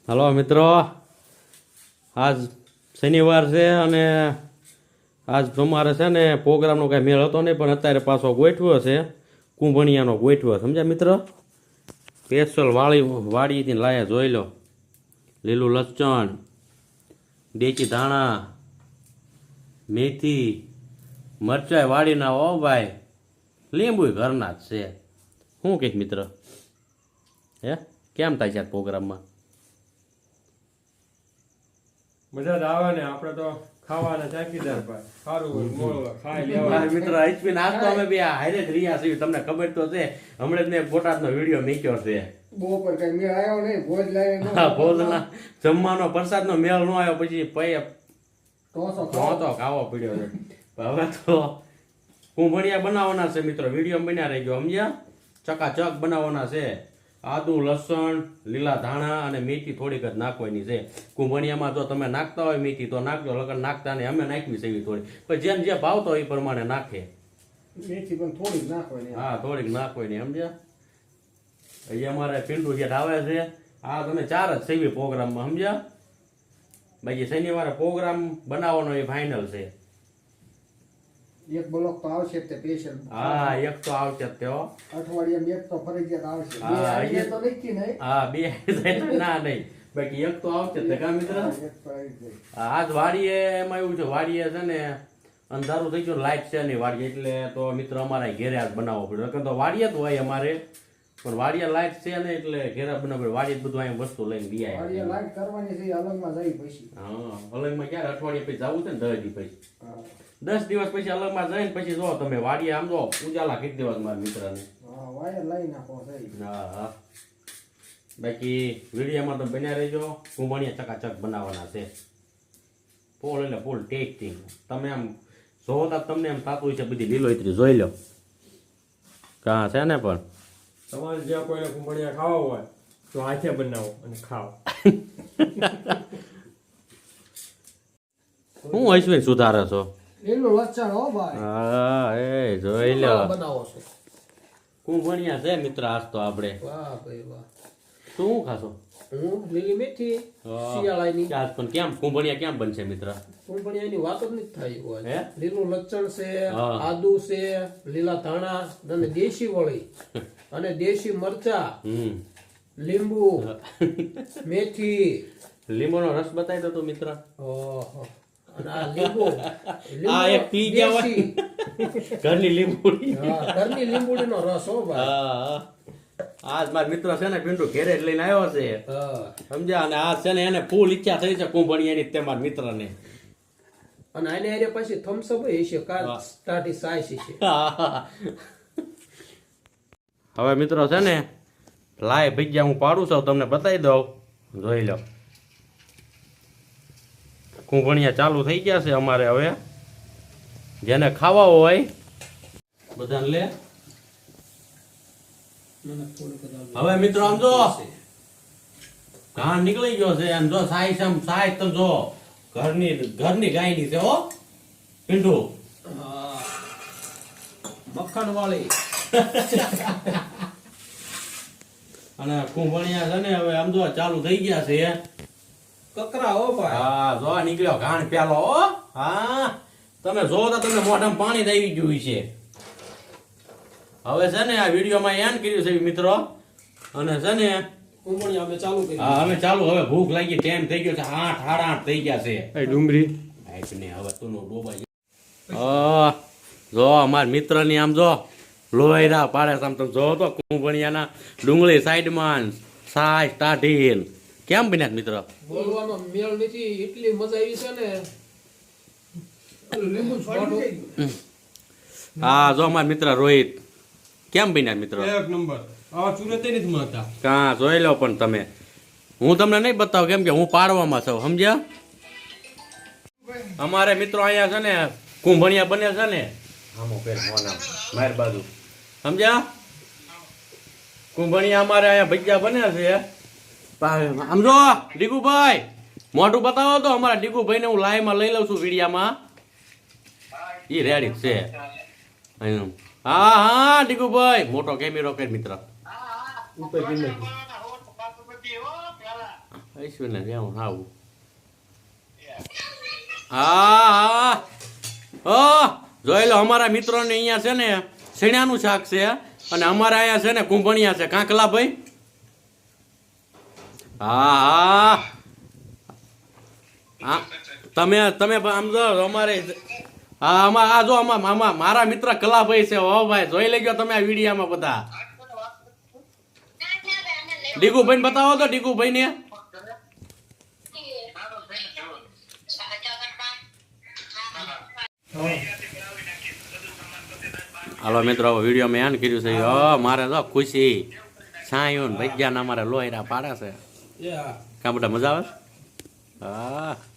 Hello મિત્રો, આજ શનિવાર છે અને આજ તમારે છે ને પ્રોગ્રામનો કાંઈ મેળ હતો નહીં, પણ અત્યારે પાછો ગોઠવ્યો છે કુંભણિયાનો ગોઠવ્યો, સમજ્યા મિત્રો? સ્પેશિયલ વાડીથી લાયા, જોઈ લો. લીલું લસણ, દેશી ધાણા, મેથી, મરચાઈ વાડીના હો ભાઈ, લીંબુ ઘરના જ છે. શું કંઈક મિત્ર, હે કેમ થાય છે પ્રોગ્રામમાં? મજા જ આવે ને. આપણે તો ખાવાના ચાકીદાર ભાઈ, સારું મોળવા ખાઈ લેવા. મિત્ર હસબી નાસ્તો અમે બે હારે જ રહ્યા છીએ, તમને ખબર તો છે. હમણાં જ મેં બોટાદનો વિડીયો મૂક્યો છે. બપોર કઈ મેળ આવ્યો નહીં, ભોજ લાવી હા, ભોજના જમવાનો પ્રસાદનો મેળ નો આવ્યો, પછી તો ખાવો પડ્યો છે. હવે તો કુંભણિયા બનાવવાના છે મિત્રો, વિડીયો બન્યા રહી ગયો, સમજ્યા? ચકાચક બનાવવાના છે. આદુ, લસણ, લીલા ધાણા અને મેથી થોડીક જ નાખવાની છે. કુંભણિયામાં જો તમે નાખતા હોય મેથી તો નાખજો, લગન નાખતા નહીં. અમે નાખવી છે એવી થોડી, પણ જેમ જે ભાવતો હોય એ પ્રમાણે નાખે. મેથી પણ થોડીક નાખવાની. હા, થોડીક નાખવાની, સમજ્યા? અહીંયા અમારે પિંડુ જેઠ આવે છે. આ તમે 4 જ સેવી પ્રોગ્રામમાં, સમજ્યા? બાકી શનિવારે પ્રોગ્રામ બનાવવાનો એ ફાઇનલ છે. એક બ્લોક તો આવશે તે સ્પેશિયલ. હા, એક તો આવશે જ તે હો. અઠવાડિયામાં એક તો ફરજિયાત આવશે. બે હા, આઈડિયા તો નક્કી નહીં. હા, બે ના નહીં, બાકી એક તો આવશે જ તે. કા મિત્ર? એક તો આવી જાય. આજ વાડીએ એમાં એવું છે, વાડીએ છે ને અંધારું થઈ ગયું, લાઈટ છે નહીં વાડીએ, એટલે તો મિત્ર અમારે ઘેરે આજ બનાવવો પડ્યો. નકર તો વાડીએ જ હોય અમારે, પણ વાડીએ લાઈટ છે ને એટલે ઘેરે બનાવવું પડે. વાડીએ બધું અહીંયા વસ્તુ લઈને બી વાડીએ લાઈટ કરવાની છે, અલગમાં જાય પછી. હા, અલગમાં ક્યારે અઠવાડિયે પછી જવું છે ને 10 દી પછી. હા. 10 દિવસ પછી અલગમાં જઈને પછી જો તમે વાડીએ આમ જો ઉજાલા કરી દેવા મારા મિત્રને. હા, વાયર લઈ નાખો થઈ. હા હા, બાકી વિડીયોમાં તો બન્યા રહેજો. કુંભણિયા ચકાચક બનાવવાના છે. પોલ એટલે પોલ ટેસ્ટિંગ. તમે આમ જોતા તમને એમ થતું હોય છે બધી લીલોતરી જોઈ લો. કાં છે ને, પણ તમારે જ્યાં કોઈને કુંભણિયા ખાવા હોય તો હાથે બનાવો અને ખાઓ. હું અશ્વિન સુધારે છો? લીલું લસણ હો ભાઈ. હા, એ જોઈ લો. બનાવો છો. કુંભણિયા છે મિત્ર આજ તો આપણે. વાહ ભાઈ વાહ. શું ખાશો? હું લીલી મેથી શિયાળાની. આજ પણ કેમ કુંભણિયા કેમ બનશે મિત્ર? કુંભણિયાની વાત જ નથી થાય હોય. હે? લીલું લસણ છે, હા. આદુ છે, લીલા ધાણા અને દેશી વળી અને દેશી મરચા, લીંબુ, મેથી. લીંબુનો રસ બતાવી દો તો મિત્ર. ઓહો. અને આ લીંબુ આ એક પી ગયા હોય. ઘરની લીંબુડી. હા, ઘરની લીંબુડીનો રસ હો ભાઈ. હા, આજ મારા મિત્ર છે ને પિન્ટુ ઘેરે જ લઈને આવ્યો છે, હા. સમજ્યા? અને આ છે ને એને ફૂલ ઈચ્છા થઈ છે કુંભણિયાની તે મારા મિત્રને. અને આને હારે પછી થમ્સઅપ હશે, કાર સ્ટાર્ટી સાઈસ છે. હવે મિત્રો છે ને લાય ભજીયા હું પાડું છું, તમને બતાવી દઉં, જોઈ લો. કુંભણિયા ચાલુ થઈ ગયા છે અમારે. હવે જેને ખાવા હોય બધાને લે. હવે મિત્રો આમ જો ઘાણ નીકળી ગયો છે, આમ જો સાઈસ, આમ સાઈસ તમે જો ઘરની ગાયની છે હો પિન્ટુ. મક્ખણ વાળી. અને કુંભણિયા છે ને હવે આમ જો ચાલુ થઈ ગયા છે. કકરા હો ભાઈ. હા, જો નીકળ્યો ઘાણ પ્યાલો હો. હા, તમે જો તો તમને મોઢામાં પાણી આવી ગયું છે. હવે છે ને આ વિડીયોમાં એન કર્યું છે મિત્રો, અને છે ને કુંભણિયા અમે ચાલુ કરી. હા, અમે ચાલુ. હવે ભૂખ લાગી, ટાઈમ થઈ ગયો છે 8, 8:30 થઈ ગયા છે. ડુંગળી હવે તું ડોબા જો અમાર મિત્રની આમ જો લોહીરા પાડે છે. આમ તમે જો તો કુંભણિયાના ડુંગળી સાઈડમાં સાય ટાઢીન કેમ બન્યા મિત્ર? બોલવાનો મેળ નથી, એટલી મજા આવી છે ને. લીંબુ હા, જો અમાર મિત્ર રોહિત કેમ બન્યા મિત્ર? એક નંબર. આવા ચૂરતે નથી મળતા. કાં જોઈ લો. પણ તમે, હું તમને નહીં બતાવું કેમ કે હું પાડવામાં છું, સમજ્યા? અમારે મિત્રો અહીંયા છે ને કુંભણિયા બને છે ને આમો પેર મોના માર બાજુ, સમજ્યા? કુંભણિયા અમારે અહીંયા ભજીયા બને છે. સમજો ડીગુભાઈ, મોઢું બતાવો તો અમારા ડીગુભાઈને હું લાઈવમાં લઈ લઉં છું વિડીયામાં. એ રેડી છે. હા હા ડીગુભાઈ, મોટો કેમેરો કર મિત્ર. આવીશું ને જેવું આવું હા હા જોઈ લો અમારા મિત્રોને અહીંયા છે ને શેણાનું શાક છે અને અમારા અહીંયા છે ને કુંભણિયા છે કાંકલા ભાઈ હા હા હા તમે તમે આમ જો અમારે હા આમાં આ જો આમાં મારા મિત્ર કલાભાઈ છે હો ભાઈ જોઈ લેજો તમે આ વિડીયામાં બધા ડીગુભાઈ બતાવો તો ડીગુભાઈ ને હાલો મિત્રો વિડીયો મેં એન કર્યું છે મારે તો ખુશી છાયું ને ભજ્યા અમારે લોહીરા પાડે છે કાં બધા મજા આવે હા